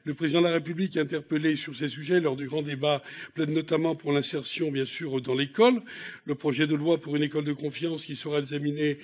Le président de la République, interpellé sur ces sujets lors du grand débat, plaide notamment pour l'insertion, bien sûr, dans l'école. Le projet de loi pour une école de confiance qui sera examiné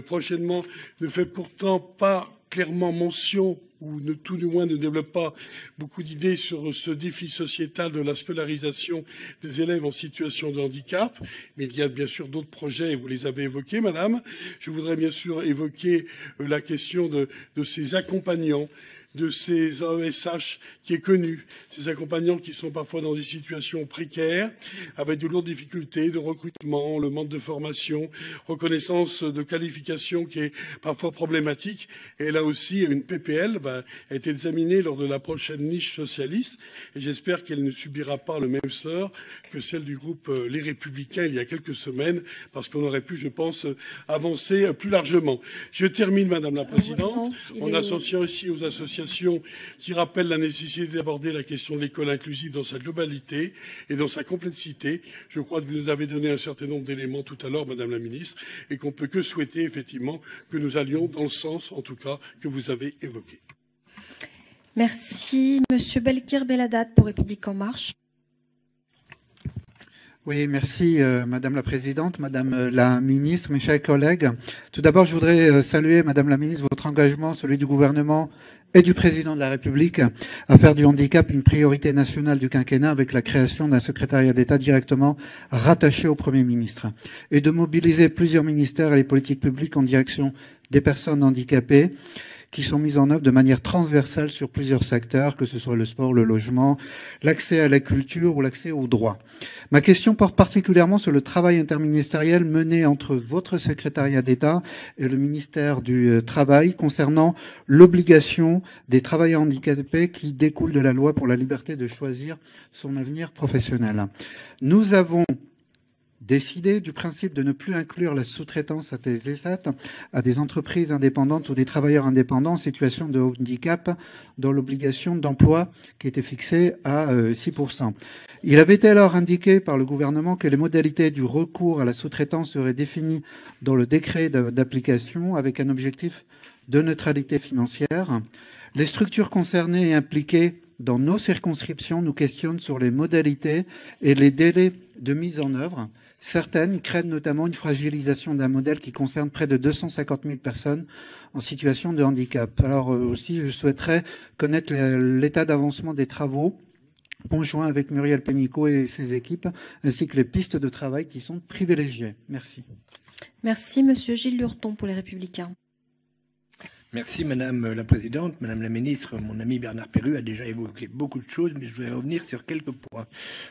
prochainement ne fait pourtant pas clairement mention, ou tout du moins ne développe pas beaucoup d'idées sur ce défi sociétal de la scolarisation des élèves en situation de handicap. Mais il y a bien sûr d'autres projets, et vous les avez évoqués, madame. Je voudrais bien sûr évoquer la question de ces accompagnants, de ces AESH qui est connu, ces accompagnants qui sont parfois dans des situations précaires, avec de lourdes difficultés de recrutement, le manque de formation, reconnaissance de qualification qui est parfois problématique. Et là aussi, une PPL va être examinée lors de la prochaine niche socialiste, et j'espère qu'elle ne subira pas le même sort que celle du groupe Les Républicains il y a quelques semaines, parce qu'on aurait pu, je pense, avancer plus largement. Je termine, Madame la Présidente, en associant ici aux associations qui rappellent la nécessité d'aborder la question de l'école inclusive dans sa globalité et dans sa complexité. Je crois que vous nous avez donné un certain nombre d'éléments tout à l'heure, Madame la Ministre, et qu'on ne peut que souhaiter effectivement que nous allions dans le sens, en tout cas, que vous avez évoqué. Merci. Monsieur Belkir Belhaddad pour République En Marche. Oui, merci Madame la Présidente, Madame la Ministre, mes chers collègues. Tout d'abord, je voudrais saluer, Madame la Ministre, votre engagement, celui du gouvernement et du Président de la République à faire du handicap une priorité nationale du quinquennat avec la création d'un secrétariat d'État directement rattaché au Premier ministre et de mobiliser plusieurs ministères et les politiques publiques en direction des personnes handicapées qui sont mises en œuvre de manière transversale sur plusieurs secteurs, que ce soit le sport, le logement, l'accès à la culture ou l'accès aux droits. Ma question porte particulièrement sur le travail interministériel mené entre votre secrétariat d'État et le ministère du Travail concernant l'obligation des travailleurs handicapés qui découle de la loi pour la liberté de choisir son avenir professionnel. Nous avons décider du principe de ne plus inclure la sous-traitance à des ESAT, à des entreprises indépendantes ou des travailleurs indépendants en situation de handicap dans l'obligation d'emploi qui était fixée à 6%. Il avait été alors indiqué par le gouvernement que les modalités du recours à la sous-traitance seraient définies dans le décret d'application avec un objectif de neutralité financière. Les structures concernées et impliquées dans nos circonscriptions nous questionnent sur les modalités et les délais de mise en œuvre. Certaines craignent notamment une fragilisation d'un modèle qui concerne près de 250 000 personnes en situation de handicap. Alors aussi, je souhaiterais connaître l'état d'avancement des travaux conjoints avec Muriel Pénicaud et ses équipes, ainsi que les pistes de travail qui sont privilégiées. Merci. Merci, Monsieur Gilles Lurton pour Les Républicains. Merci Madame la Présidente, Madame la Ministre. Mon ami Bernard Perrut a déjà évoqué beaucoup de choses, mais je voudrais revenir sur quelques points.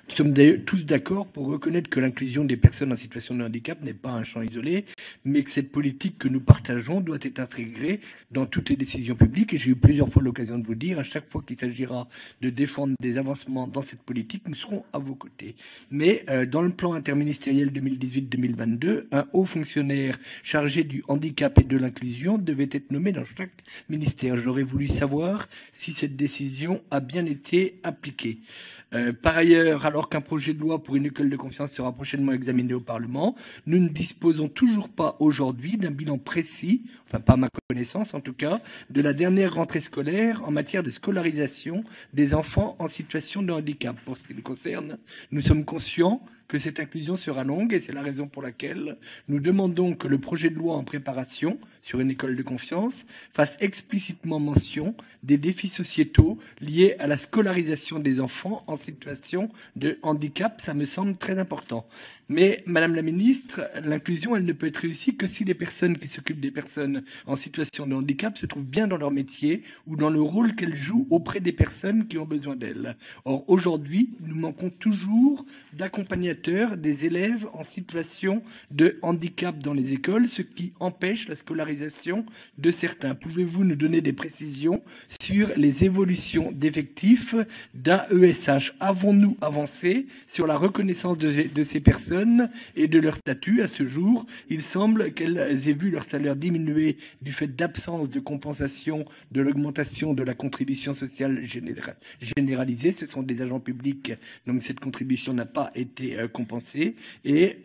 Nous sommes tous d'accord pour reconnaître que l'inclusion des personnes en situation de handicap n'est pas un champ isolé, mais que cette politique que nous partageons doit être intégrée dans toutes les décisions publiques. Et j'ai eu plusieurs fois l'occasion de vous dire, à chaque fois qu'il s'agira de défendre des avancements dans cette politique, nous serons à vos côtés. Mais dans le plan interministériel 2018-2022, un haut fonctionnaire chargé du handicap et de l'inclusion devait être nommé dans chaque ministère. J'aurais voulu savoir si cette décision a bien été appliquée. Par ailleurs, alors qu'un projet de loi pour une école de confiance sera prochainement examiné au Parlement, nous ne disposons toujours pas aujourd'hui d'un bilan précis, enfin pas à ma connaissance en tout cas, de la dernière rentrée scolaire en matière de scolarisation des enfants en situation de handicap. Pour ce qui nous concerne, nous sommes conscients que cette inclusion sera longue et c'est la raison pour laquelle nous demandons que le projet de loi en préparation sur une école de confiance fasse explicitement mention des défis sociétaux liés à la scolarisation des enfants en situation de handicap. Ça me semble très important. Mais, Madame la Ministre, l'inclusion, elle ne peut être réussie que si les personnes qui s'occupent des personnes en situation de handicap se trouvent bien dans leur métier ou dans le rôle qu'elles jouent auprès des personnes qui ont besoin d'elles. Or, aujourd'hui, nous manquons toujours d'accompagnateurs des élèves en situation de handicap dans les écoles, ce qui empêche la scolarisation de certains. Pouvez-vous nous donner des précisions sur les évolutions d'effectifs d'AESH? Avons-nous avancé sur la reconnaissance de ces personnes et de leur statut? À ce jour, il semble qu'elles aient vu leur salaire diminuer du fait d'absence de compensation de l'augmentation de la contribution sociale généralisée. Ce sont des agents publics, donc cette contribution n'a pas été compensée. Et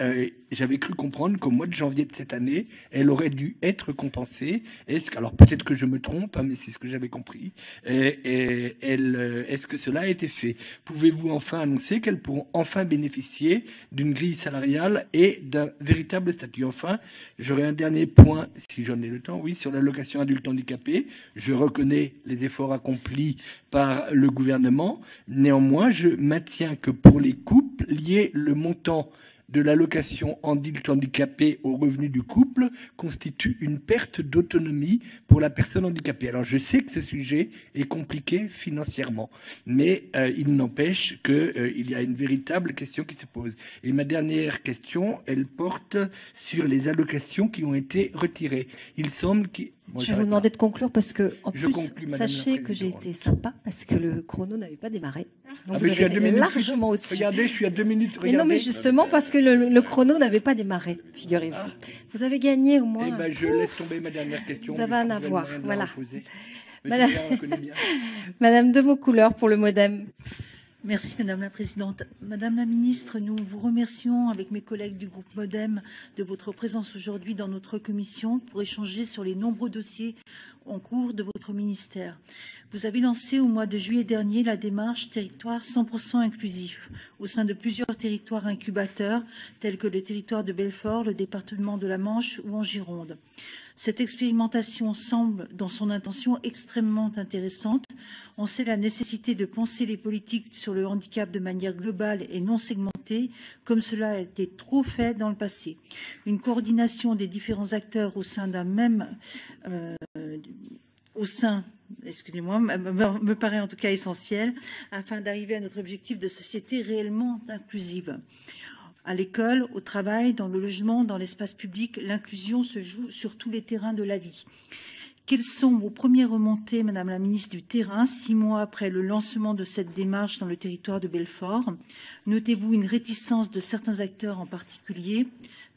j'avais cru comprendre qu'au mois de janvier de cette année, elle aurait dû être compensée. Alors peut-être que je me trompe, hein, mais c'est ce que j'avais compris. Est-ce que cela a été fait? Pouvez-vous enfin annoncer qu'elles pourront enfin bénéficier d'une grille salariale et d'un véritable statut? Enfin, j'aurais un dernier point, si j'en ai le temps, oui, sur l'allocation adulte handicapé. Je reconnais les efforts accomplis par le gouvernement. Néanmoins, je maintiens que pour les couples, lier le montant de l'allocation adulte handicapé au revenu du couple constitue une perte d'autonomie pour la personne handicapée. Alors je sais que ce sujet est compliqué financièrement, mais il n'empêche qu'il y a une véritable question qui se pose. Et ma dernière question, elle porte sur les allocations qui ont été retirées. Il semble qu'il... Je vais vous demander de conclure parce que, en Je plus, conclus, sachez que j'ai été sympa parce que le chrono n'avait pas démarré. Donc mais vous je suis à avez 2 été minutes. largement au-dessus. Regardez, je suis à 2 minutes. Mais non, mais Regardez. justement parce que le chrono n'avait pas démarré, figurez-vous. Vous avez gagné au moins. Eh ben, je laisse tomber ma dernière question. Vous avez un avoir, voilà. Madame... Madame de Vaucouleurs pour le MODEM. Merci Madame la Présidente. Madame la Ministre, nous vous remercions avec mes collègues du groupe MODEM de votre présence aujourd'hui dans notre commission pour échanger sur les nombreux dossiers en cours de votre ministère. Vous avez lancé au mois de juillet dernier la démarche Territoire 100% inclusif au sein de plusieurs territoires incubateurs tels que le territoire de Belfort, le département de la Manche ou en Gironde. Cette expérimentation semble, dans son intention, extrêmement intéressante. On sait la nécessité de penser les politiques sur le handicap de manière globale et non segmentée, comme cela a été trop fait dans le passé. Une coordination des différents acteurs au sein d'un même... excusez-moi, me paraît en tout cas essentiel, afin d'arriver à notre objectif de société réellement inclusive. À l'école, au travail, dans le logement, dans l'espace public, l'inclusion se joue sur tous les terrains de la vie. Quelles sont vos premières remontées, Madame la Ministre, du terrain, 6 mois après le lancement de cette démarche dans le territoire de Belfort? Notez-vous une réticence de certains acteurs en particulier?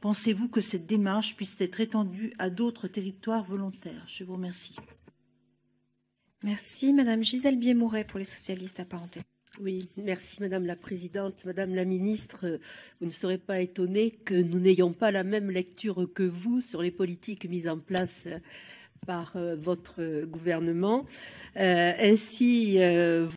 Pensez-vous que cette démarche puisse être étendue à d'autres territoires volontaires? Je vous remercie. Merci. Madame Gisèle Biémouret pour les socialistes apparentés. Oui, merci Madame la Présidente. Madame la Ministre, vous ne serez pas étonnée que nous n'ayons pas la même lecture que vous sur les politiques mises en place par votre gouvernement. Ainsi,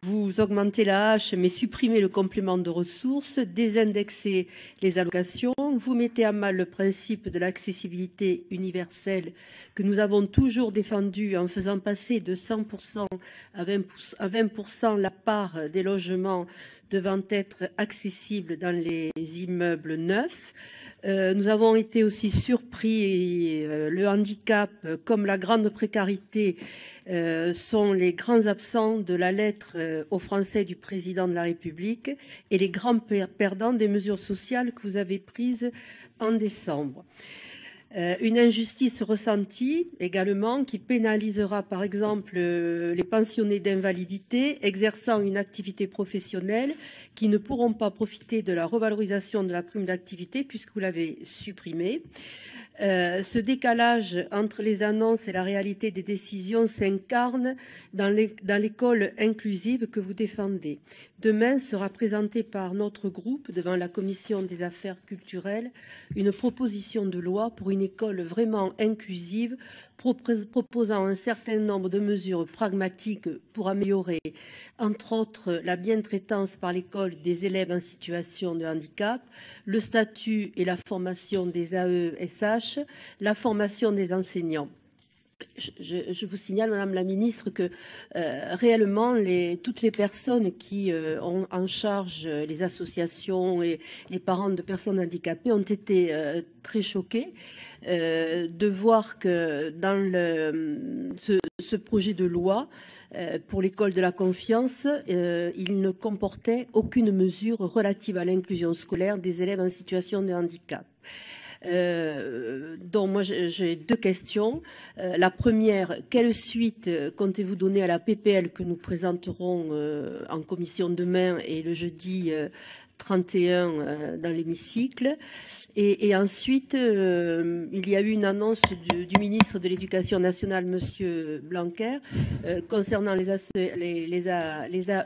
vous augmentez la hache, mais supprimez le complément de ressources, désindexez les allocations, vous mettez à mal le principe de l'accessibilité universelle que nous avons toujours défendu en faisant passer de 100% à 20% la part des logements devant être accessibles dans les immeubles neufs. Nous avons été aussi surpris, le handicap comme la grande précarité sont les grands absents de la lettre aux Français du président de la République et les grands perdants des mesures sociales que vous avez prises en décembre. Une injustice ressentie également qui pénalisera par exemple les pensionnés d'invalidité exerçant une activité professionnelle qui ne pourront pas profiter de la revalorisation de la prime d'activité puisque vous l'avez supprimée. Ce décalage entre les annonces et la réalité des décisions s'incarne dans l'école inclusive que vous défendez. Demain sera présentée par notre groupe devant la Commission des affaires culturelles une proposition de loi pour une école vraiment inclusive, proposant un certain nombre de mesures pragmatiques pour améliorer, entre autres, la bientraitance par l'école des élèves en situation de handicap, le statut et la formation des AESH, la formation des enseignants. Je vous signale, Madame la Ministre, que réellement, toutes les personnes qui ont en charge les associations et les parents de personnes handicapées ont été très choqués de voir que dans ce projet de loi pour l'école de la confiance, il ne comportait aucune mesure relative à l'inclusion scolaire des élèves en situation de handicap. Donc moi j'ai 2 questions. La première, quelle suite comptez-vous donner à la PPL que nous présenterons en commission demain et le jeudi 31 dans l'hémicycle? Et ensuite, il y a eu une annonce du ministre de l'Éducation nationale, Monsieur Blanquer, concernant les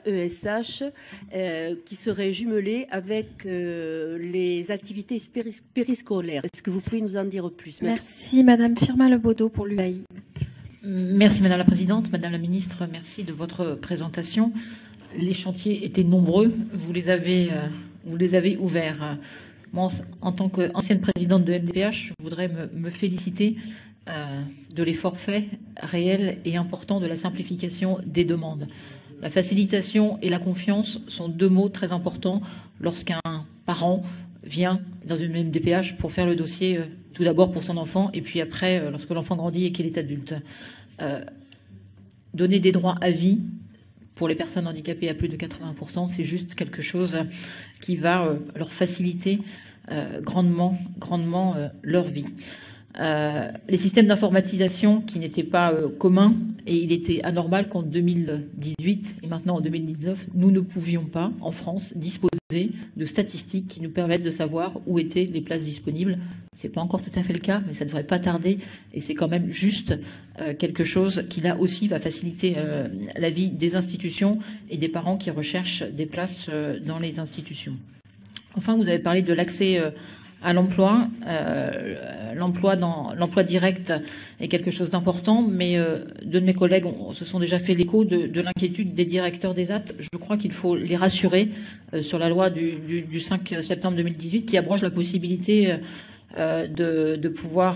AESH qui seraient jumelés avec les activités périscolaires. faire. Est-ce que vous pouvez nous en dire plus? Merci Madame Firmin Lebaudot pour l'UAI. Merci Madame la Présidente. Madame la Ministre, merci de votre présentation. Les chantiers étaient nombreux, vous les avez ouverts. Moi, en tant qu'ancienne présidente de MDPH, je voudrais me féliciter de l'effort fait réel et important de la simplification des demandes. La facilitation et la confiance sont deux mots très importants lorsqu'un parent vient dans une MDPH pour faire le dossier, tout d'abord pour son enfant, et puis après, lorsque l'enfant grandit et qu'il est adulte. Donner des droits à vie pour les personnes handicapées à plus de 80%, c'est juste quelque chose qui va leur faciliter grandement leur vie. Les systèmes d'informatisation qui n'étaient pas communs, et il était anormal qu'en 2018 et maintenant en 2019, nous ne pouvions pas, en France, disposer de statistiques qui nous permettent de savoir où étaient les places disponibles. C'est pas encore tout à fait le cas, mais ça ne devrait pas tarder, et c'est quand même juste quelque chose qui, là aussi, va faciliter la vie des institutions et des parents qui recherchent des places dans les institutions. Enfin, vous avez parlé de l'accès à l'emploi. L'emploi direct est quelque chose d'important, mais deux de mes collègues se sont déjà fait l'écho de l'inquiétude des directeurs d'ESAT. Je crois qu'il faut les rassurer sur la loi du 5 septembre 2018 qui abroge la possibilité de pouvoir,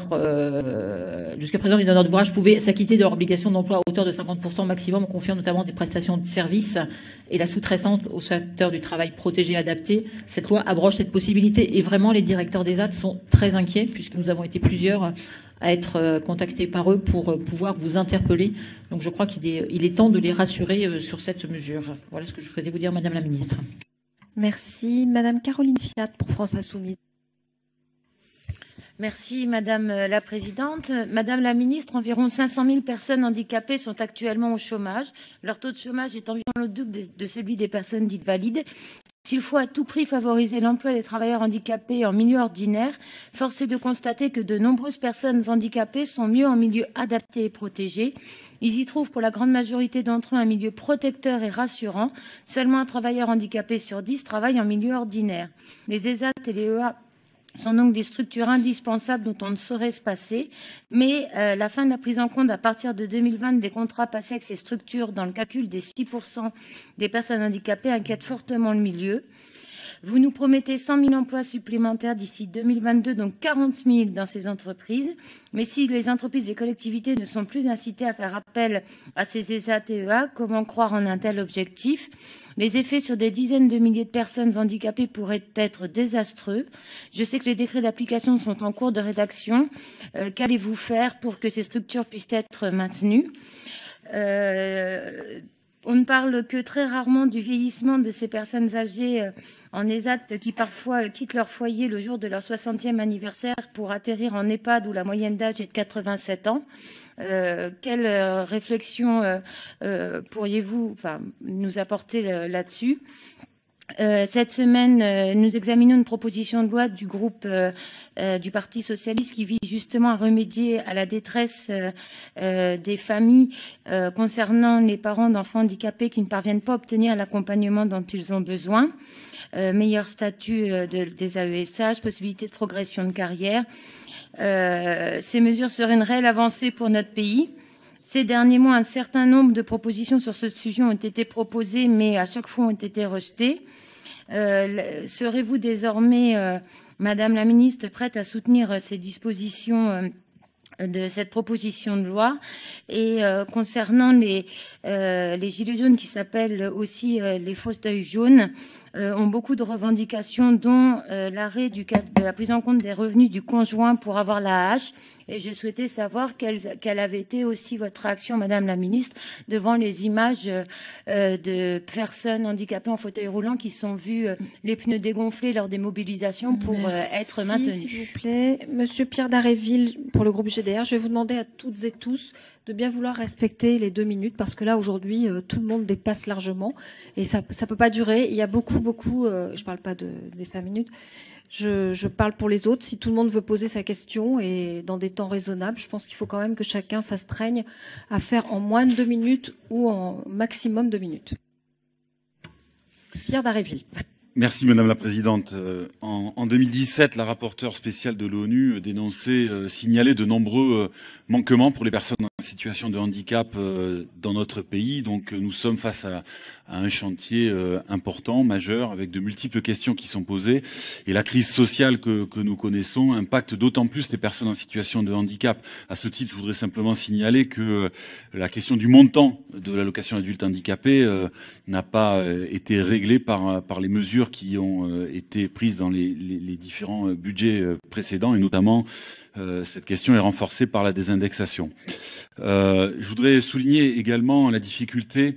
jusqu'à présent, les donneurs d'ouvrage pouvaient s'acquitter de leur obligation d'emploi à hauteur de 50% maximum, en confiant notamment des prestations de services et la sous-traitance au secteur du travail protégé et adapté. Cette loi abroge cette possibilité et vraiment les directeurs d'ESAT sont très inquiets puisque nous avons été plusieurs à être contactés par eux pour pouvoir vous interpeller. Donc je crois qu'il est temps de les rassurer sur cette mesure. Voilà ce que je souhaitais vous dire, Madame la Ministre. Merci. Madame Caroline Fiat pour France Insoumise. Merci Madame la Présidente. Madame la Ministre, environ 500 000 personnes handicapées sont actuellement au chômage. Leur taux de chômage est environ le double de celui des personnes dites valides. S'il faut à tout prix favoriser l'emploi des travailleurs handicapés en milieu ordinaire, force est de constater que de nombreuses personnes handicapées sont mieux en milieu adapté et protégé. Ils y trouvent pour la grande majorité d'entre eux un milieu protecteur et rassurant. Seulement un travailleur handicapé sur 10 travaille en milieu ordinaire. Les ESAT et les EA sont donc des structures indispensables dont on ne saurait se passer. Mais la fin de la prise en compte à partir de 2020 des contrats passés avec ces structures dans le calcul des 6% des personnes handicapées inquiète fortement le milieu. Vous nous promettez 100 000 emplois supplémentaires d'ici 2022, donc 40 000 dans ces entreprises. Mais si les entreprises et collectivités ne sont plus incitées à faire appel à ces ESA-TEA, comment croire en un tel objectif ? Les effets sur des dizaines de milliers de personnes handicapées pourraient être désastreux. Je sais que les décrets d'application sont en cours de rédaction. Qu'allez-vous faire pour que ces structures puissent être maintenues ? On ne parle que très rarement du vieillissement de ces personnes âgées en ESAT qui parfois quittent leur foyer le jour de leur 60e anniversaire pour atterrir en EHPAD où la moyenne d'âge est de 87 ans. Quelle réflexion pourriez-vous nous apporter là-dessus ? Cette semaine, nous examinons une proposition de loi du groupe du Parti socialiste qui vise justement à remédier à la détresse des familles concernant les parents d'enfants handicapés qui ne parviennent pas à obtenir l'accompagnement dont ils ont besoin. Meilleur statut des AESH, possibilité de progression de carrière. Ces mesures seraient une réelle avancée pour notre pays. Ces derniers mois, un certain nombre de propositions sur ce sujet ont été proposées, mais à chaque fois ont été rejetées. Serez-vous désormais, Madame la Ministre, prête à soutenir ces dispositions de cette proposition de loi? Et concernant les gilets jaunes qui s'appellent aussi les fauteuils jaunes, ont beaucoup de revendications, dont l'arrêt de la prise en compte des revenus du conjoint pour avoir la hache. Et je souhaitais savoir quelle avait été aussi votre réaction, Madame la Ministre, devant les images de personnes handicapées en fauteuil roulant qui sont vues les pneus dégonflés lors des mobilisations pour être maintenues. S'il vous plaît. Monsieur Pierre Daréville, pour le groupe GDR, je vais vous demander à toutes et tous de bien vouloir respecter les 2 minutes parce que là, aujourd'hui, tout le monde dépasse largement et ça peut pas durer. Il y a beaucoup, je parle pas des 5 minutes, je parle pour les autres. Si tout le monde veut poser sa question et dans des temps raisonnables, je pense qu'il faut quand même que chacun s'astreigne à faire en moins de 2 minutes ou en maximum 2 minutes. Pierre Daréville. Merci Madame la Présidente. En 2017, la rapporteure spéciale de l'ONU dénonçait, signalait de nombreux manquements pour les personnes en situation de handicap dans notre pays. Donc nous sommes face à un chantier important, majeur, avec de multiples questions qui sont posées. Et la crise sociale que nous connaissons impacte d'autant plus les personnes en situation de handicap. À ce titre, je voudrais simplement signaler que la question du montant de l'allocation adulte handicapé n'a pas été réglée par les mesures qui ont été prises dans les différents budgets précédents, et notamment cette question est renforcée par la désindexation. Je voudrais souligner également la difficulté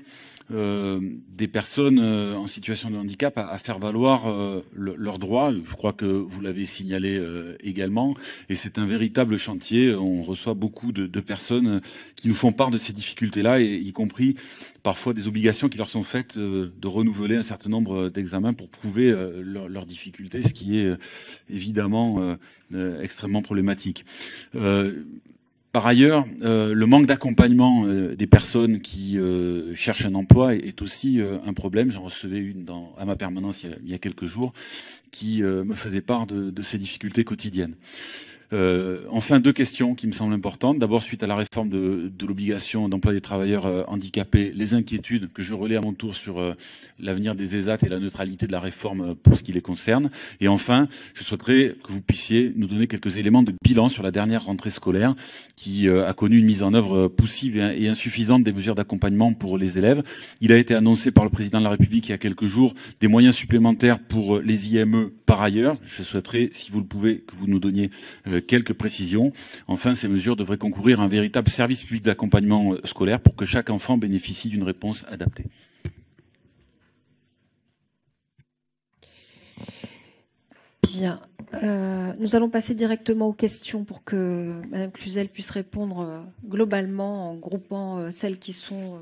des personnes en situation de handicap à faire valoir leurs droits. Je crois que vous l'avez signalé également, et c'est un véritable chantier. On reçoit beaucoup de personnes qui nous font part de ces difficultés-là, et y compris parfois des obligations qui leur sont faites de renouveler un certain nombre d'examens pour prouver leurs difficultés, ce qui est évidemment extrêmement problématique. Par ailleurs, le manque d'accompagnement des personnes qui cherchent un emploi est aussi un problème. J'en recevais une à ma permanence il y a quelques jours qui me faisait part de ces difficultés quotidiennes. Enfin, deux questions qui me semblent importantes. D'abord, suite à la réforme de l'obligation d'emploi des travailleurs handicapés, les inquiétudes que je relais à mon tour sur l'avenir des ESAT et la neutralité de la réforme pour ce qui les concerne. Et enfin, je souhaiterais que vous puissiez nous donner quelques éléments de bilan sur la dernière rentrée scolaire qui a connu une mise en œuvre poussive et insuffisante des mesures d'accompagnement pour les élèves. Il a été annoncé par le président de la République il y a quelques jours des moyens supplémentaires pour les IME par ailleurs. Je souhaiterais, si vous le pouvez, que vous nous donniez quelques précisions. Enfin, ces mesures devraient concourir à un véritable service public d'accompagnement scolaire pour que chaque enfant bénéficie d'une réponse adaptée. Bien. Nous allons passer directement aux questions pour que Madame Cluzel puisse répondre globalement en groupant celles qui sont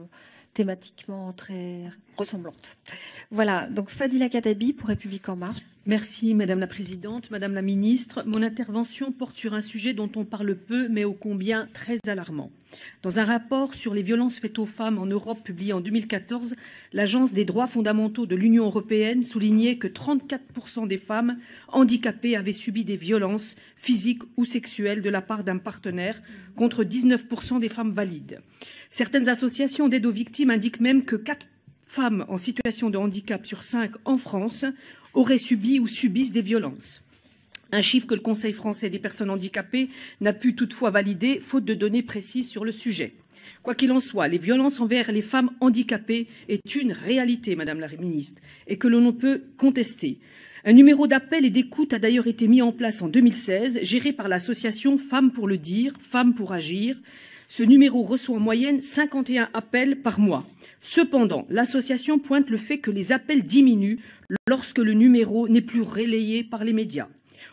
thématiquement très ressemblantes. Voilà, donc Fadila Khattabi pour République En Marche. Merci Madame la Présidente, Madame la Ministre. Mon intervention porte sur un sujet dont on parle peu, mais ô combien très alarmant. Dans un rapport sur les violences faites aux femmes en Europe publié en 2014, l'Agence des droits fondamentaux de l'Union européenne soulignait que 34% des femmes handicapées avaient subi des violences physiques ou sexuelles de la part d'un partenaire, contre 19% des femmes valides. Certaines associations d'aide aux victimes indiquent même que 4 femmes en situation de handicap sur 5 en France auraient subi ou subissent des violences. Un chiffre que le Conseil français des personnes handicapées n'a pu toutefois valider, faute de données précises sur le sujet. Quoi qu'il en soit, les violences envers les femmes handicapées est une réalité, Madame la Ministre, et que l'on ne peut contester. Un numéro d'appel et d'écoute a d'ailleurs été mis en place en 2016, géré par l'association Femmes pour le dire, Femmes pour agir. Ce numéro reçoit en moyenne 51 appels par mois. Cependant, l'association pointe le fait que les appels diminuent lorsque le numéro n'est plus relayé par les médias.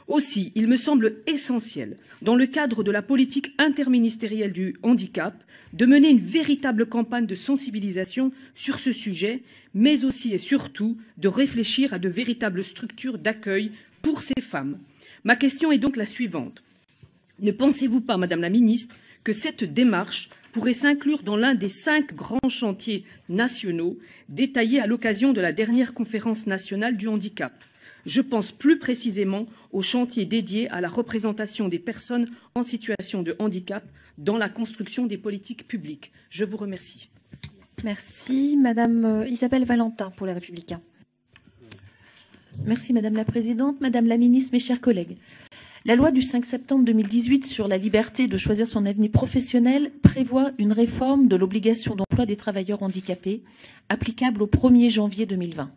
Aussi, il me semble essentiel, dans le cadre de la politique interministérielle du handicap, de mener une véritable campagne de sensibilisation sur ce sujet, mais aussi et surtout de réfléchir à de véritables structures d'accueil pour ces femmes. Ma question est donc la suivante. Ne pensez-vous pas, Madame la Ministre, que cette démarche pourrait s'inclure dans l'un des 5 grands chantiers nationaux détaillés à l'occasion de la dernière conférence nationale du handicap? Je pense plus précisément au chantier dédié à la représentation des personnes en situation de handicap dans la construction des politiques publiques. Je vous remercie. Merci. Madame Isabelle Valentin pour les Républicains. Merci Madame la Présidente, Madame la Ministre, mes chers collègues. La loi du 5 septembre 2018 sur la liberté de choisir son avenir professionnel prévoit une réforme de l'obligation d'emploi des travailleurs handicapés applicable au 1er janvier 2020.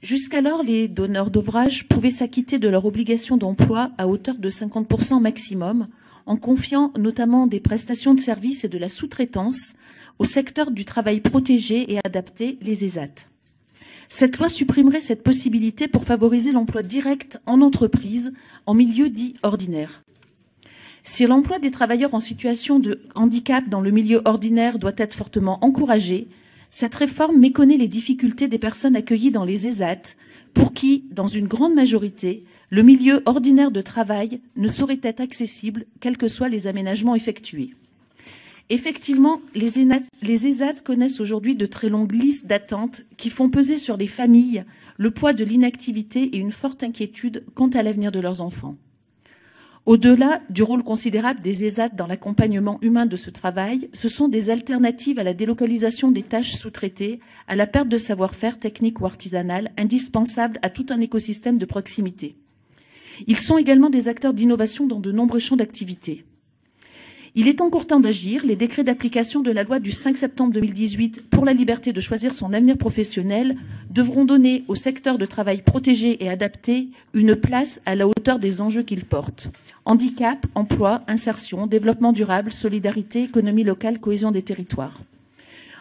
Jusqu'alors, les donneurs d'ouvrage pouvaient s'acquitter de leur obligation d'emploi à hauteur de 50% maximum, en confiant notamment des prestations de services et de la sous-traitance au secteur du travail protégé et adapté, les ESAT. Cette loi supprimerait cette possibilité pour favoriser l'emploi direct en entreprise, en milieu dit ordinaire. Si l'emploi des travailleurs en situation de handicap dans le milieu ordinaire doit être fortement encouragé, cette réforme méconnaît les difficultés des personnes accueillies dans les ESAT, pour qui, dans une grande majorité, le milieu ordinaire de travail ne saurait être accessible, quels que soient les aménagements effectués. Effectivement, les ESAT connaissent aujourd'hui de très longues listes d'attente qui font peser sur les familles le poids de l'inactivité et une forte inquiétude quant à l'avenir de leurs enfants. Au-delà du rôle considérable des ESAT dans l'accompagnement humain de ce travail, ce sont des alternatives à la délocalisation des tâches sous-traitées, à la perte de savoir-faire technique ou artisanal, indispensables à tout un écosystème de proximité. Ils sont également des acteurs d'innovation dans de nombreux champs d'activité. Il est encore temps d'agir. Les décrets d'application de la loi du 5 septembre 2018 pour la liberté de choisir son avenir professionnel devront donner au secteur de travail protégé et adapté une place à la hauteur des enjeux qu'il porte. Handicap, emploi, insertion, développement durable, solidarité, économie locale, cohésion des territoires.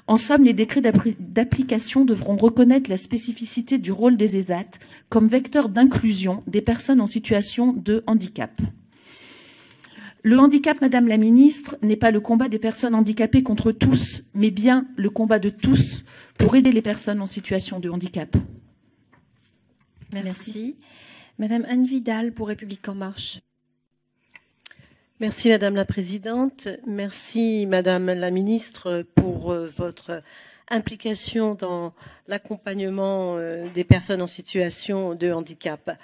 En somme, les décrets d'application devront reconnaître la spécificité du rôle des ESAT comme vecteur d'inclusion des personnes en situation de handicap. Le handicap, Madame la Ministre, n'est pas le combat des personnes handicapées contre tous, mais bien le combat de tous pour aider les personnes en situation de handicap. Merci. Madame Anne Vidal pour République En Marche. Merci Madame la Présidente. Merci Madame la Ministre pour votre implication dans l'accompagnement des personnes en situation de handicap.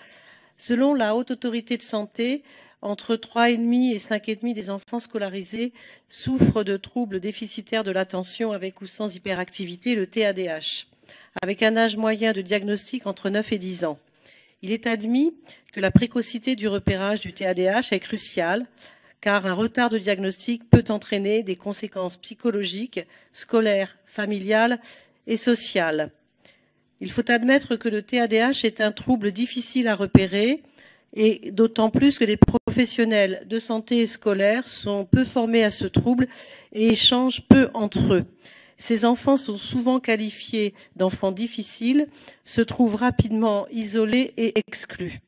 Selon la Haute Autorité de Santé, entre 3,5 et 5,5 des enfants scolarisés souffrent de troubles déficitaires de l'attention avec ou sans hyperactivité, le TADH, avec un âge moyen de diagnostic entre 9 et 10 ans. Il est admis que la précocité du repérage du TADH est cruciale, car un retard de diagnostic peut entraîner des conséquences psychologiques, scolaires, familiales et sociales. Il faut admettre que le TADH est un trouble difficile à repérer, et d'autant plus que les professionnels de santé scolaire sont peu formés à ce trouble et échangent peu entre eux. Ces enfants sont souvent qualifiés d'enfants difficiles, se trouvent rapidement isolés et exclus.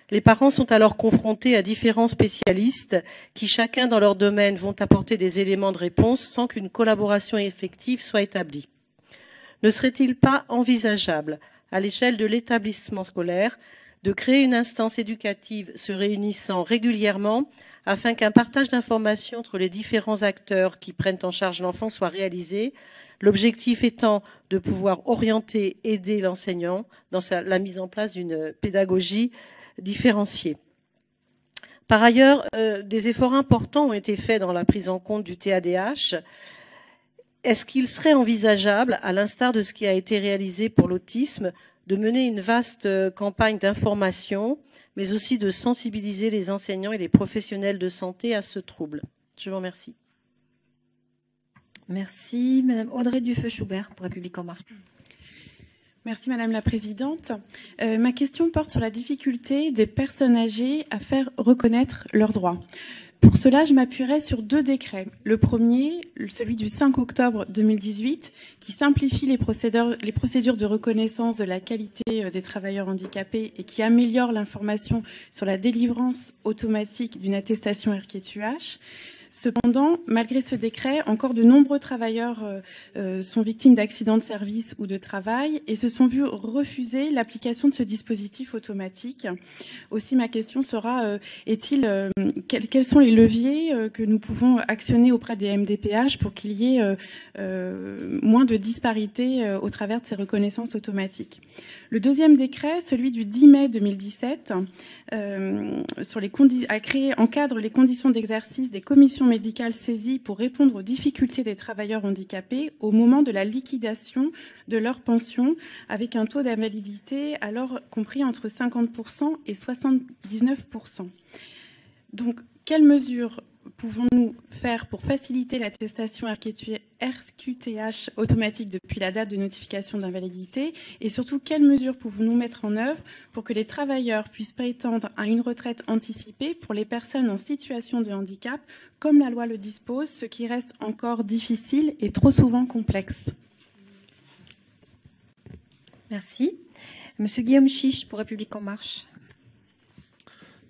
Les parents sont alors confrontés à différents spécialistes qui, chacun dans leur domaine, vont apporter des éléments de réponse sans qu'une collaboration effective soit établie. Ne serait-il pas envisageable, à l'échelle de l'établissement scolaire, de créer une instance éducative se réunissant régulièrement afin qu'un partage d'informations entre les différents acteurs qui prennent en charge l'enfant soit réalisé, l'objectif étant de pouvoir orienter, aider l'enseignant dans la mise en place d'une pédagogie différenciée. Par ailleurs, des efforts importants ont été faits dans la prise en compte du TADH. Est-ce qu'il serait envisageable, à l'instar de ce qui a été réalisé pour l'autisme, de mener une vaste campagne d'information, mais aussi de sensibiliser les enseignants et les professionnels de santé à ce trouble? Je vous remercie. Merci. Madame Audrey Dufeu-Schubert pour République En Marche. Merci Madame la Présidente. Ma question porte sur la difficulté des personnes âgées à faire reconnaître leurs droits. Pour cela, je m'appuierai sur 2 décrets. Le premier, celui du 5 octobre 2018, qui simplifie les procédures de reconnaissance de la qualité des travailleurs handicapés et qui améliore l'information sur la délivrance automatique d'une attestation RQTH. Cependant, malgré ce décret, encore de nombreux travailleurs sont victimes d'accidents de service ou de travail et se sont vus refuser l'application de ce dispositif automatique. Aussi, ma question sera, quels sont les leviers que nous pouvons actionner auprès des MDPH pour qu'il y ait moins de disparités au travers de ces reconnaissances automatiques? Le deuxième décret, celui du 10 mai 2017, encadre les conditions d'exercice des commissions médicales saisies pour répondre aux difficultés des travailleurs handicapés au moment de la liquidation de leur pension, avec un taux d'invalidité alors compris entre 50% et 79%. Donc, quelles mesures pouvons-nous faire pour faciliter l'attestation RQTH automatique depuis la date de notification d'invalidité? Et surtout, quelles mesures pouvons-nous mettre en œuvre pour que les travailleurs puissent prétendre à une retraite anticipée pour les personnes en situation de handicap, comme la loi le dispose, ce qui reste encore difficile et trop souvent complexe? Merci. Monsieur Guillaume Chiche pour République En Marche.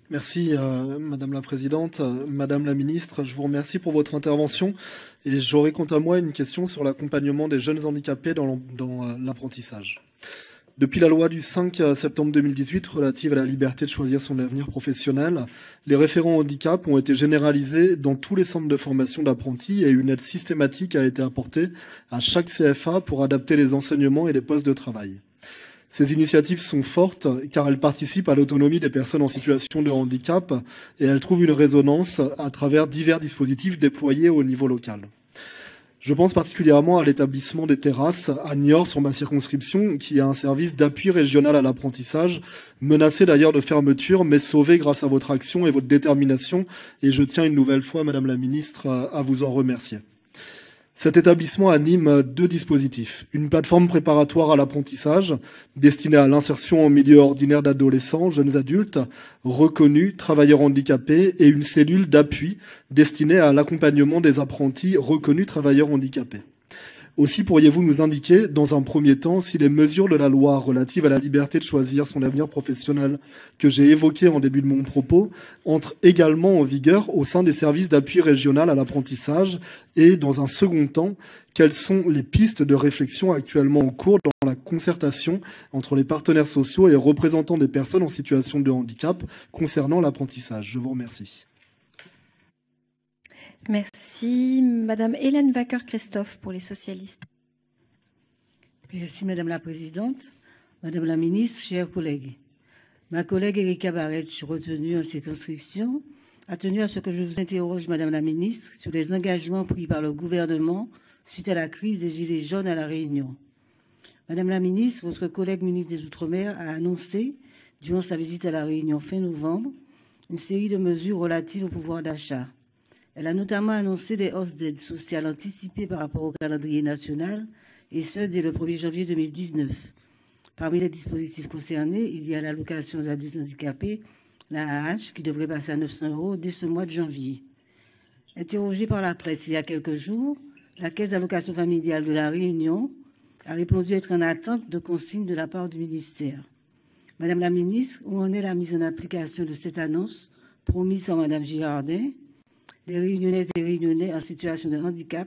Merci Madame la Présidente. Madame la Ministre, je vous remercie pour votre intervention et j'aurais quant à moi une question sur l'accompagnement des jeunes handicapés dans l'apprentissage. Depuis la loi du 5 septembre 2018 relative à la liberté de choisir son avenir professionnel, les référents handicap ont été généralisés dans tous les centres de formation d'apprentis et une aide systématique a été apportée à chaque CFA pour adapter les enseignements et les postes de travail. Ces initiatives sont fortes car elles participent à l'autonomie des personnes en situation de handicap et elles trouvent une résonance à travers divers dispositifs déployés au niveau local. Je pense particulièrement à l'établissement des Terrasses à Niort sur ma circonscription, qui a un service d'appui régional à l'apprentissage, menacé d'ailleurs de fermeture, mais sauvé grâce à votre action et votre détermination. Et je tiens une nouvelle fois, Madame la Ministre, à vous en remercier. Cet établissement anime 2 dispositifs. Une plateforme préparatoire à l'apprentissage, destinée à l'insertion en milieu ordinaire d'adolescents, jeunes adultes, reconnus, travailleurs handicapés, et une cellule d'appui destinée à l'accompagnement des apprentis reconnus travailleurs handicapés. Aussi, pourriez-vous nous indiquer, dans un premier temps, si les mesures de la loi relatives à la liberté de choisir son avenir professionnel que j'ai évoquées en début de mon propos entrent également en vigueur au sein des services d'appui régional à l'apprentissage et, dans un second temps, quelles sont les pistes de réflexion actuellement en cours dans la concertation entre les partenaires sociaux et représentants des personnes en situation de handicap concernant l'apprentissage. Je vous remercie. Merci. Madame Hélène Vaqueur-Christophe pour les socialistes. Merci Madame la Présidente. Madame la Ministre, chers collègues. Ma collègue Erika Barretch, retenue en circonscription, a tenu à ce que je vous interroge, Madame la Ministre, sur les engagements pris par le gouvernement suite à la crise des Gilets jaunes à La Réunion. Madame la Ministre, votre collègue ministre des Outre-mer a annoncé, durant sa visite à La Réunion fin novembre, une série de mesures relatives au pouvoir d'achat. Elle a notamment annoncé des hausses d'aides sociales anticipées par rapport au calendrier national, et ce, dès le 1er janvier 2019. Parmi les dispositifs concernés, il y a l'allocation aux adultes handicapés, la AH, qui devrait passer à 900 € dès ce mois de janvier. Interrogée par la presse il y a quelques jours, la Caisse d'allocation familiale de La Réunion a répondu être en attente de consignes de la part du ministère. Madame la Ministre, où en est la mise en application de cette annonce promise par Madame Girardin? Les Réunionnaises et Réunionnais en situation de handicap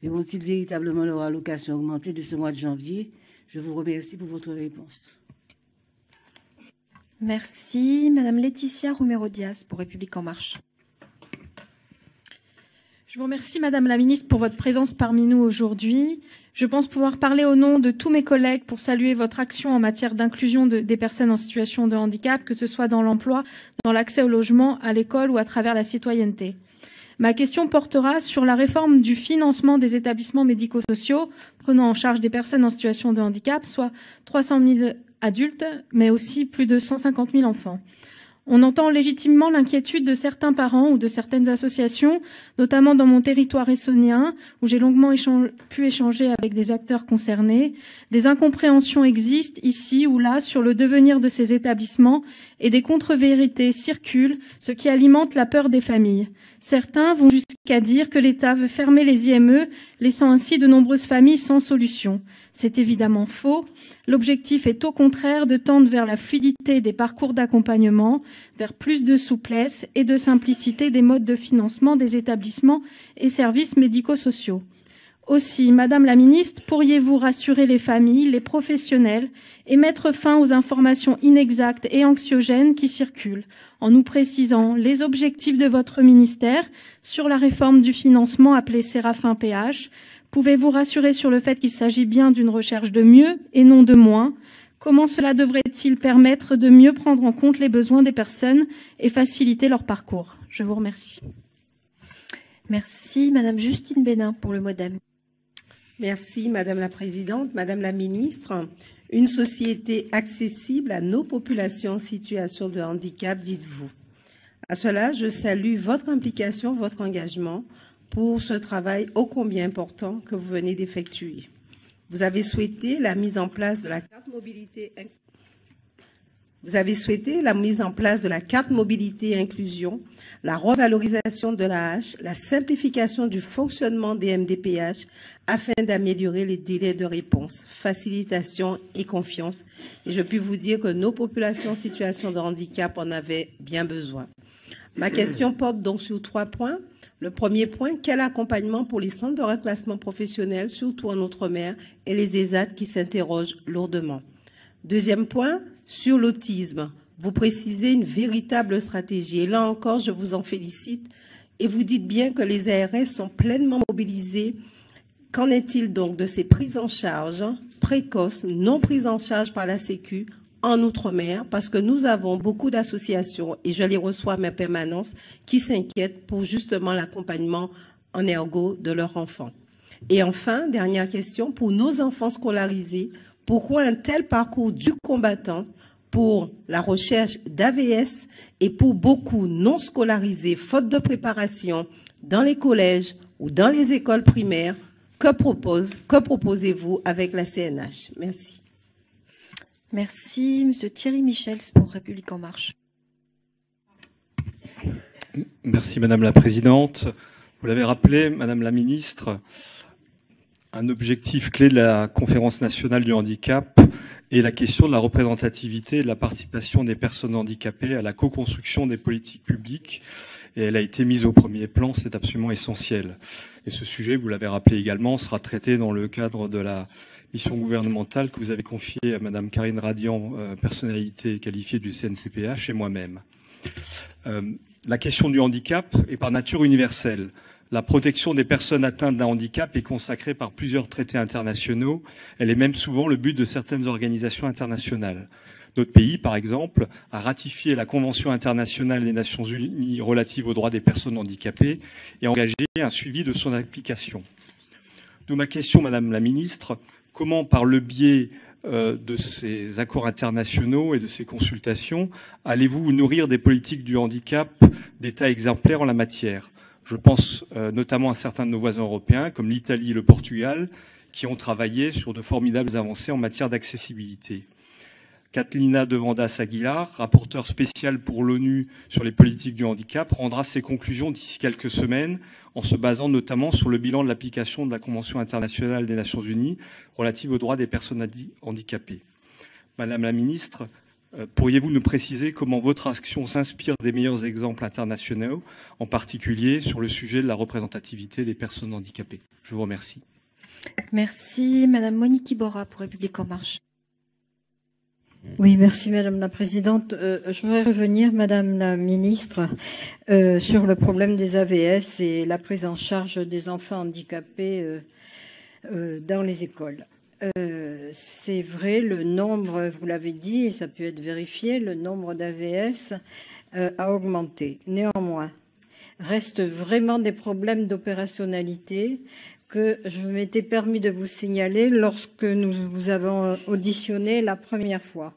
verront-ils véritablement leur allocation augmenter de ce mois de janvier? Je vous remercie pour votre réponse. Merci. Madame Laetitia Romero-Diaz pour République En Marche. Je vous remercie, Madame la Ministre, pour votre présence parmi nous aujourd'hui. Je pense pouvoir parler au nom de tous mes collègues pour saluer votre action en matière d'inclusion des personnes en situation de handicap, que ce soit dans l'emploi, dans l'accès au logement, à l'école ou à travers la citoyenneté. Ma question portera sur la réforme du financement des établissements médico-sociaux prenant en charge des personnes en situation de handicap, soit 300 000 adultes, mais aussi plus de 150 000 enfants. On entend légitimement l'inquiétude de certains parents ou de certaines associations, notamment dans mon territoire essonien, où j'ai longuement pu échanger avec des acteurs concernés. Des incompréhensions existent ici ou là sur le devenir de ces établissements et des contre-vérités circulent, ce qui alimente la peur des familles. Certains vont jusqu'à dire que l'État veut fermer les IME, laissant ainsi de nombreuses familles sans solution. C'est évidemment faux. L'objectif est au contraire de tendre vers la fluidité des parcours d'accompagnement, vers plus de souplesse et de simplicité des modes de financement des établissements et services médico-sociaux. Aussi, Madame la Ministre, pourriez-vous rassurer les familles, les professionnels et mettre fin aux informations inexactes et anxiogènes qui circulent, en nous précisant les objectifs de votre ministère sur la réforme du financement appelée Séraphin PH? Pouvez-vous rassurer sur le fait qu'il s'agit bien d'une recherche de mieux et non de moins? Comment cela devrait-il permettre de mieux prendre en compte les besoins des personnes et faciliter leur parcours? Je vous remercie. Merci. Madame Justine Bénin pour le MODEM. Merci Madame la Présidente, Madame la Ministre. Une société accessible à nos populations en situation de handicap, dites-vous. À cela, je salue votre implication, votre engagement pour ce travail ô combien important que vous venez d'effectuer. Vous avez souhaité la mise en place de la carte mobilité. Vous avez souhaité la mise en place de la carte mobilité et inclusion, la revalorisation de l'AH, la simplification du fonctionnement des MDPH afin d'améliorer les délais de réponse, facilitation et confiance. Et je puis vous dire que nos populations en situation de handicap en avaient bien besoin. Ma question porte donc sur 3 points. Le premier point, quel accompagnement pour les centres de reclassement professionnel, surtout en Outre-mer, et les ESAT qui s'interrogent lourdement. Deuxième point, sur l'autisme, vous précisez une véritable stratégie. Et là encore, je vous en félicite. Et vous dites bien que les ARS sont pleinement mobilisés. Qu'en est-il donc de ces prises en charge précoces, non prises en charge par la Sécu en Outre-mer? Parce que nous avons beaucoup d'associations, et je les reçois à ma permanence, qui s'inquiètent pour justement l'accompagnement en ergo de leurs enfants. Et enfin, dernière question, pour nos enfants scolarisés, pourquoi un tel parcours du combattant pour la recherche d'AVS et pour beaucoup non scolarisés, faute de préparation dans les collèges ou dans les écoles primaires? Que proposez-vous avec la CNH? Merci. Merci. Monsieur Thierry Michels pour République En Marche. Merci Madame la Présidente. Vous l'avez rappelé, Madame la Ministre, un objectif clé de la Conférence nationale du handicap est la question de la représentativité et de la participation des personnes handicapées à la co-construction des politiques publiques. Et elle a été mise au premier plan, c'est absolument essentiel. Et ce sujet, vous l'avez rappelé également, sera traité dans le cadre de la mission gouvernementale que vous avez confiée à Madame Karine Radian, personnalité qualifiée du CNCPH, et moi-même. La question du handicap est par nature universelle. La protection des personnes atteintes d'un handicap est consacrée par plusieurs traités internationaux. Elle est même souvent le but de certaines organisations internationales. Notre pays, par exemple, a ratifié la Convention internationale des Nations Unies relative aux droits des personnes handicapées et a engagé un suivi de son application. D'où ma question, Madame la Ministre, comment, par le biais de ces accords internationaux et de ces consultations, allez-vous nourrir des politiques du handicap d'États exemplaires en la matière? Je pense notamment à certains de nos voisins européens, comme l'Italie et le Portugal, qui ont travaillé sur de formidables avancées en matière d'accessibilité. Catlina de Vandas-Aguilar, rapporteure spéciale pour l'ONU sur les politiques du handicap, rendra ses conclusions d'ici quelques semaines en se basant notamment sur le bilan de l'application de la Convention internationale des Nations Unies relative aux droits des personnes handicapées. Madame la Ministre, pourriez-vous nous préciser comment votre action s'inspire des meilleurs exemples internationaux, en particulier sur le sujet de la représentativité des personnes handicapées? Je vous remercie. Merci. Madame Monique Iborra pour République En Marche. Oui, merci Madame la Présidente. Je voudrais revenir, Madame la Ministre, sur le problème des AVS et la prise en charge des enfants handicapés dans les écoles. C'est vrai, le nombre, vous l'avez dit, et ça peut être vérifié, le nombre d'AVS a augmenté. Néanmoins, restent vraiment des problèmes d'opérationnalité que je m'étais permis de vous signaler lorsque nous vous avons auditionné la première fois.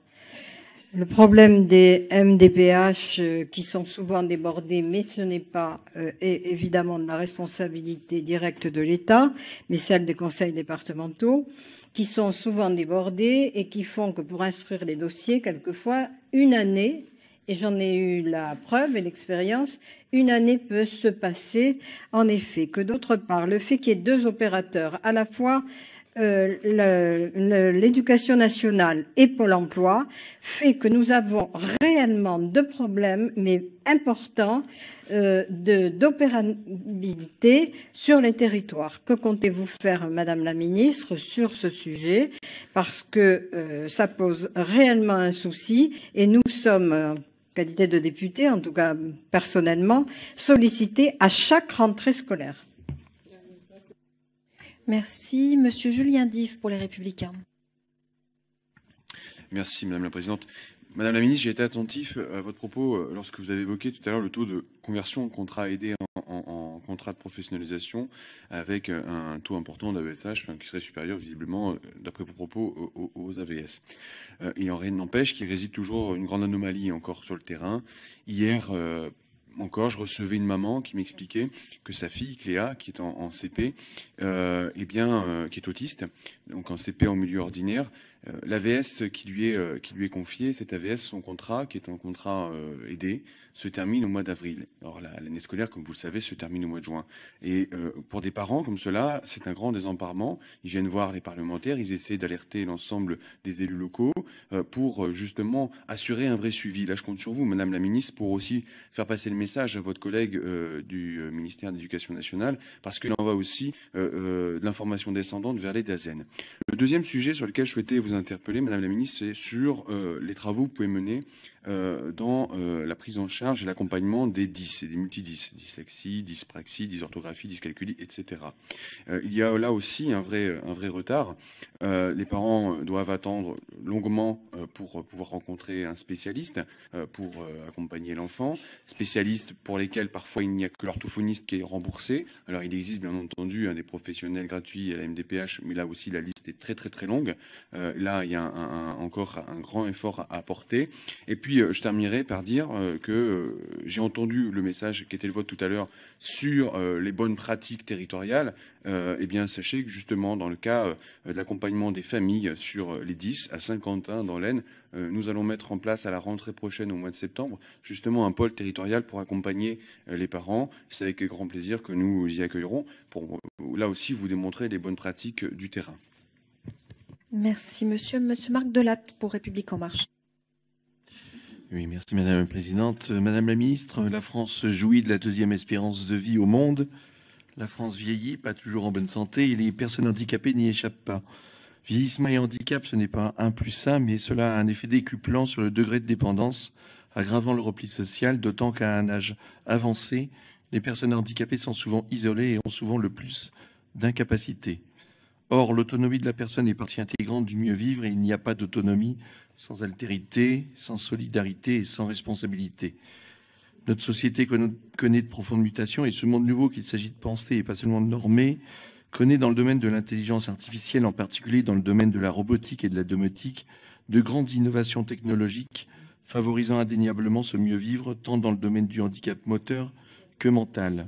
Le problème des MDPH qui sont souvent débordés, mais ce n'est pas évidemment de la responsabilité directe de l'État, mais celle des conseils départementaux, qui sont souvent débordés et qui font que pour instruire les dossiers, quelquefois, une année, et j'en ai eu la preuve et l'expérience, une année peut se passer, en effet, que d'autre part, le fait qu'il y ait deux opérateurs, à la fois l'éducation nationale et Pôle emploi, fait que nous avons réellement deux problèmes, mais importants, d'opérabilité sur les territoires. Que comptez-vous faire, Madame la Ministre, sur ce sujet? Parce que ça pose réellement un souci et nous sommes, qualité de député, en tout cas personnellement, sollicité à chaque rentrée scolaire. Merci. Monsieur Julien Dive pour les Républicains. Merci Madame la Présidente. Madame la Ministre, j'ai été attentif à votre propos lorsque vous avez évoqué tout à l'heure le taux de conversion en contrat aidé en contrat de professionnalisation avec un taux important d'AESH qui serait supérieur visiblement, d'après vos propos, aux AVS. Il en rien n'empêche qu'il réside toujours une grande anomalie encore sur le terrain. Hier encore, je recevais une maman qui m'expliquait que sa fille, Cléa, qui est en CP, qui est autiste, donc en CP en milieu ordinaire, l'AVS qui lui est confié, cet AVS, son contrat, qui est un contrat aidé, se termine au mois d'avril. Alors l'année scolaire, comme vous le savez, se termine au mois de juin. Et pour des parents comme cela, c'est un grand désemparement. Ils viennent voir les parlementaires, ils essaient d'alerter l'ensemble des élus locaux pour justement assurer un vrai suivi. Là, je compte sur vous, Madame la Ministre, pour aussi faire passer le message à votre collègue du ministère de l'Éducation nationale, parce qu'il en va aussi de l'information descendante vers les DAZEN. Le deuxième sujet sur lequel je souhaitais vous interpeller, Madame la Ministre, c'est sur les travaux que vous pouvez mener dans la prise en charge et l'accompagnement des DIS et des multidis, dyslexie, dyspraxie, dysorthographie, dyscalculie, etc. Il y a là aussi un vrai retard. Les parents doivent attendre longuement pour pouvoir rencontrer un spécialiste pour accompagner l'enfant, spécialistes pour lesquels parfois il n'y a que l'orthophoniste qui est remboursé. Alors il existe bien entendu des professionnels gratuits à la MDPH, mais là aussi la liste est très longue. Là il y a encore un grand effort à apporter. Et puis je terminerai par dire que j'ai entendu le message qui était le vôtre tout à l'heure sur les bonnes pratiques territoriales. Eh bien, sachez que justement, dans le cas de l'accompagnement des familles sur les 10 à Saint-Quentin dans l'Aisne, nous allons mettre en place à la rentrée prochaine au mois de septembre, justement un pôle territorial pour accompagner les parents. C'est avec grand plaisir que nous y accueillerons pour là aussi vous démontrer les bonnes pratiques du terrain. Merci, monsieur. Monsieur Marc Delatte pour République En Marche. Oui, merci Madame la Présidente. Madame la Ministre, la France jouit de la 2e espérance de vie au monde. La France vieillit, pas toujours en bonne santé, et les personnes handicapées n'y échappent pas. Vieillissement et handicap, ce n'est pas 1+1, mais cela a un effet décuplant sur le degré de dépendance, aggravant le repli social, d'autant qu'à un âge avancé, les personnes handicapées sont souvent isolées et ont souvent le plus d'incapacités. Or, l'autonomie de la personne est partie intégrante du mieux vivre et il n'y a pas d'autonomie sans altérité, sans solidarité et sans responsabilité. Notre société connaît de profondes mutations et ce monde nouveau qu'il s'agit de penser et pas seulement de normer connaît dans le domaine de l'intelligence artificielle, en particulier dans le domaine de la robotique et de la domotique, de grandes innovations technologiques favorisant indéniablement ce mieux vivre tant dans le domaine du handicap moteur que mental.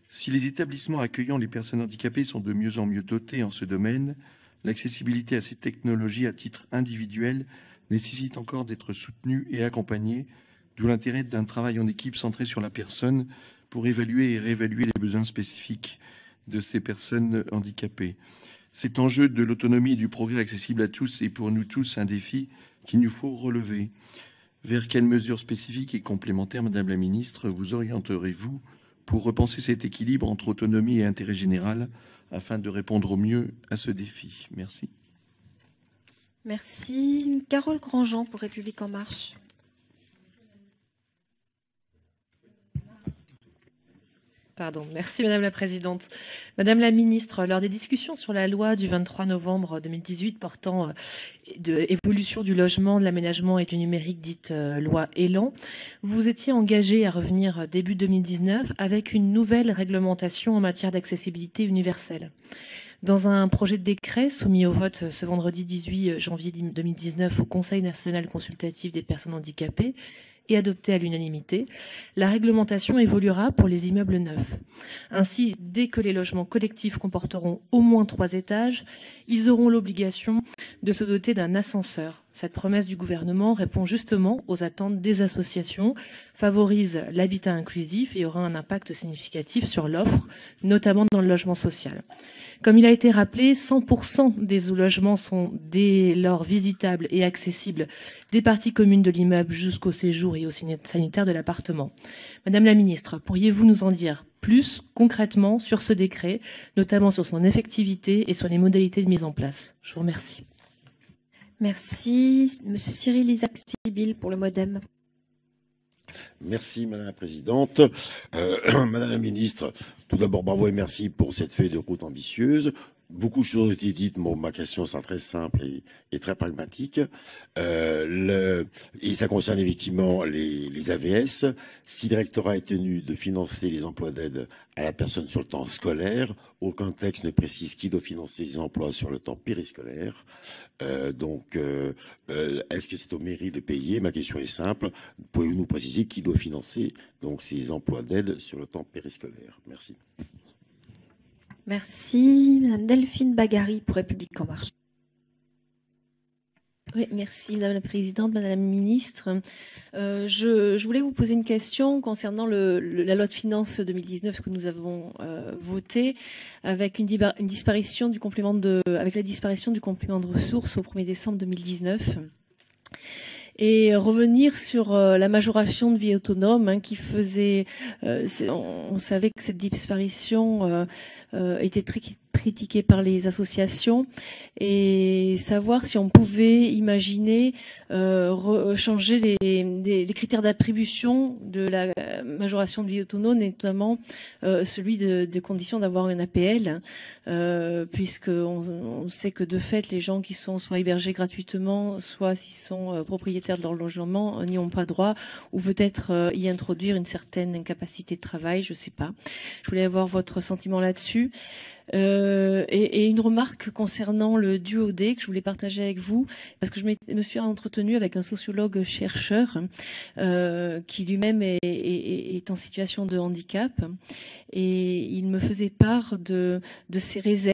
Si les établissements accueillant les personnes handicapées sont de mieux en mieux dotés en ce domaine, l'accessibilité à ces technologies à titre individuel nécessite encore d'être soutenue et accompagnée, d'où l'intérêt d'un travail en équipe centré sur la personne pour évaluer et réévaluer les besoins spécifiques de ces personnes handicapées. Cet enjeu de l'autonomie et du progrès accessible à tous est pour nous tous un défi qu'il nous faut relever. Vers quelles mesures spécifiques et complémentaires, Madame la Ministre, vous orienterez-vous pour repenser cet équilibre entre autonomie et intérêt général afin de répondre au mieux à ce défi? Merci. Merci. Carole Grandjean pour République En Marche. Pardon, merci Madame la Présidente. Madame la Ministre, lors des discussions sur la loi du 23 novembre 2018 portant évolution du logement, de l'aménagement et du numérique, dite loi Élan, vous étiez engagé à revenir début 2019 avec une nouvelle réglementation en matière d'accessibilité universelle. Dans un projet de décret soumis au vote ce vendredi 18 janvier 2019 au Conseil national consultatif des personnes handicapées, et adoptée à l'unanimité, la réglementation évoluera pour les immeubles neufs. Ainsi, dès que les logements collectifs comporteront au moins 3 étages, ils auront l'obligation de se doter d'un ascenseur. Cette promesse du gouvernement répond justement aux attentes des associations, favorise l'habitat inclusif et aura un impact significatif sur l'offre, notamment dans le logement social. Comme il a été rappelé, 100% des logements sont dès lors visitables et accessibles des parties communes de l'immeuble jusqu'au séjour et au sanitaire de l'appartement. Madame la Ministre, pourriez-vous nous en dire plus concrètement sur ce décret, notamment sur son effectivité et sur les modalités de mise en place? Je vous remercie. Merci. Monsieur Cyril Isaac-Sibyl pour le MoDem. Merci Madame la Présidente. Madame la Ministre, tout d'abord bravo et merci pour cette feuille de route ambitieuse. Beaucoup de choses ont été dites, ma question sera très simple et très pragmatique. Et ça concerne effectivement les AVS. Si le rectorat est tenu de financer les emplois d'aide à la personne sur le temps scolaire, aucun texte ne précise qui doit financer les emplois sur le temps périscolaire. Est-ce que c'est aux mairies de payer? Ma question est simple. Pouvez-vous nous préciser qui doit financer donc ces emplois d'aide sur le temps périscolaire? Merci. Merci. Madame Delphine Bagary pour République En Marche. Oui, merci Madame la Présidente, Madame la Ministre. Je voulais vous poser une question concernant la loi de finances 2019 que nous avons votée avec une disparition du complément avec la disparition du complément de ressources au 1er décembre 2019. Et revenir sur la majoration de vie autonome qui faisait... on savait que cette disparition était critiqué par les associations, et savoir si on pouvait imaginer changer les critères d'attribution de la majoration de vie autonome, notamment celui de condition d'avoir un APL, puisque on sait que de fait les gens qui sont soit hébergés gratuitement, soit s'ils sont propriétaires de leur logement n'y ont pas droit, ou peut-être y introduire une certaine incapacité de travail, je sais pas. Je voulais avoir votre sentiment là-dessus. Et une remarque concernant le duodé que je voulais partager avec vous, parce que je me suis entretenue avec un sociologue chercheur qui lui-même est en situation de handicap, et il me faisait part de ses réserves